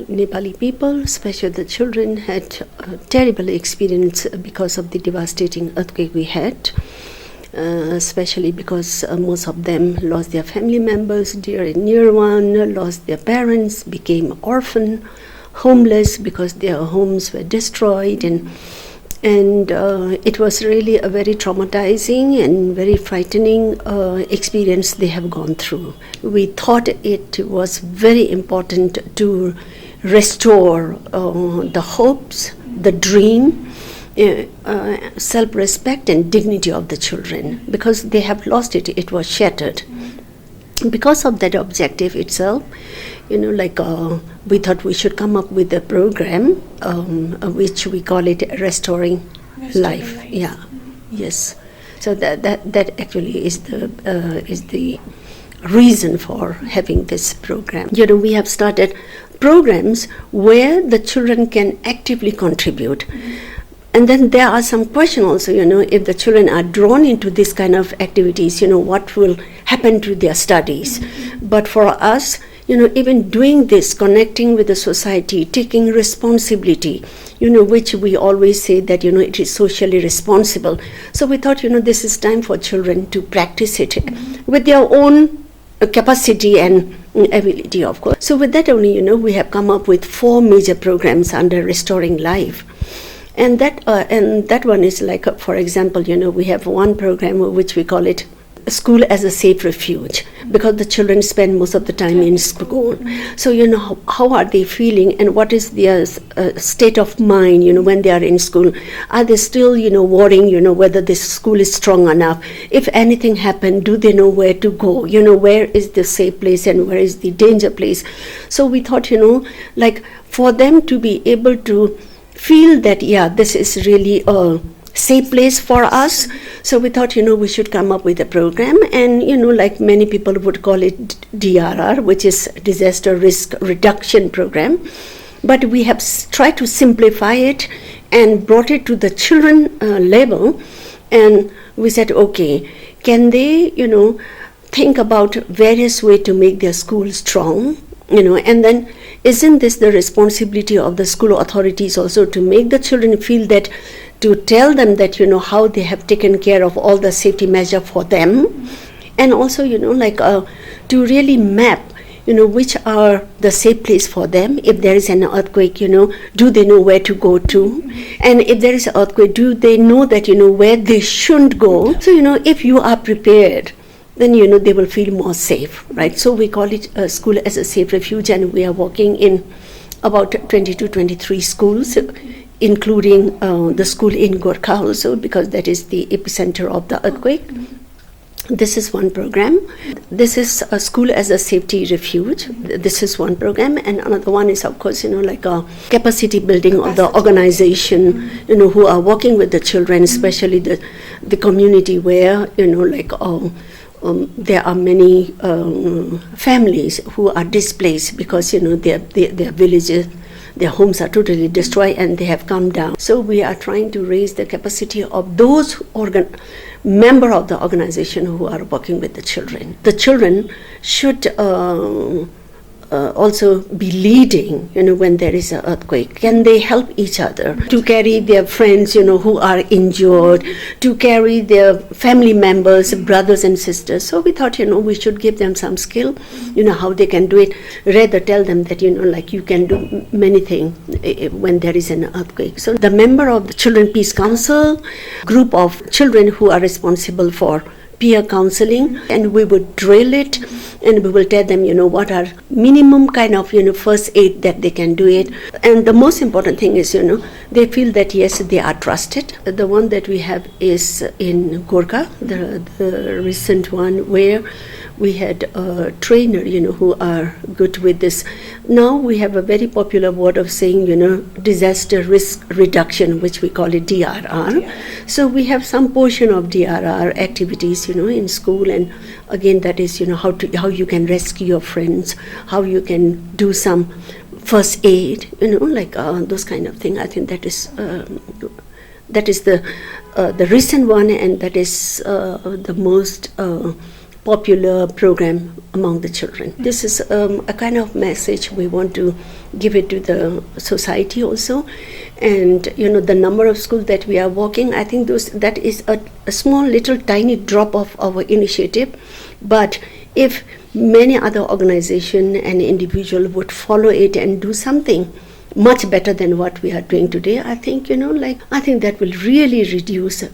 Nepali people, especially the children, had a terrible experience because of the devastating earthquake we had. Especially because most of them lost their family members, dear and near one, lost their parents, became orphan, homeless because their homes were destroyed, and it was really a very traumatizing and very frightening experience they have gone through. We thought it was very important to restore the hopes, the dream, self-respect and dignity of the children, because they have lost it. It was shattered. Because of that objective itself, we thought we should come up with a program which we call it Restoring Life. Yeah, yes. So that actually is the reason for having this program. We have started programs where the children can actively contribute. And then there are some questions also, if the children are drawn into this kind of activities, what will happen to their studies. But for us, even doing this, connecting with the society, taking responsibility, which we always say that, it is socially responsible. So we thought, this is time for children to practice it with their own capacity and ability, of course. So with that only, we have come up with 4 major programs under Restoring Life. And that one is like, for example, we have one program which we call it School as a Safe Refuge, because the children spend most of the time in school. So, how are they feeling and what is their state of mind, when they are in school? Are they still, worrying, whether this school is strong enough? If anything happened, do they know where to go? Where is the safe place and where is the danger place? So we thought, for them to be able to feel that, this is really a safe place for us. So we thought, we should come up with a program, and, like many people would call it DRR, which is Disaster Risk Reduction Program. But we have tried to simplify it and brought it to the children level. And we said, okay, can they, think about various ways to make their school strong, and then isn't this the responsibility of the school authorities also to make the children feel that, to tell them that, how they have taken care of all the safety measure for them, and also, to really map, which are the safe place for them. If there is an earthquake, do they know where to go to? And if there is an earthquake, do they know that, where they shouldn't go? So, if you are prepared, then they will feel more safe, right? So we call it School as a Safe Refuge, and we are working in about 20 to 23 schools, including the school in Gorkha also, because that is the epicenter of the earthquake. This is one program. This is a School as a Safety Refuge. This is one program, and another one is, of course, like a capacity building of the organization, who are working with the children, especially the community where, there are many families who are displaced because, their villages, their homes are totally destroyed and they have come down. So we are trying to raise the capacity of those members of the organization who are working with the children. The children should also be leading, when there is an earthquake. Can they help each other to carry their friends, who are injured, to carry their family members, brothers and sisters? So we thought, we should give them some skill, how they can do it, rather tell them that, you can do many things when there is an earthquake. So the member of the Children Peace Council, group of children who are responsible for peer counseling, and we would drill it, and we will tell them, what are minimum kind of, first aid that they can do it. And the most important thing is, they feel that, yes, they are trusted. The one that we have is in Gorkha, the recent one, where we had a trainer, who are good with this. Now we have a very popular word of saying, disaster risk reduction, which we call it DRR. Yeah. So we have some portion of DRR activities, in school, and again, that is, how you can rescue your friends, how you can do some first aid, those kind of thing. I think that is the recent one, and that is the most popular program among the children. This is a kind of message we want to give it to the society also. And the number of schools that we are working, I think that is a small little tiny drop of our initiative. But if many other organizations and individuals would follow it and do something much better than what we are doing today, I think I think that will really reduce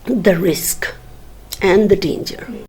the risk and the danger.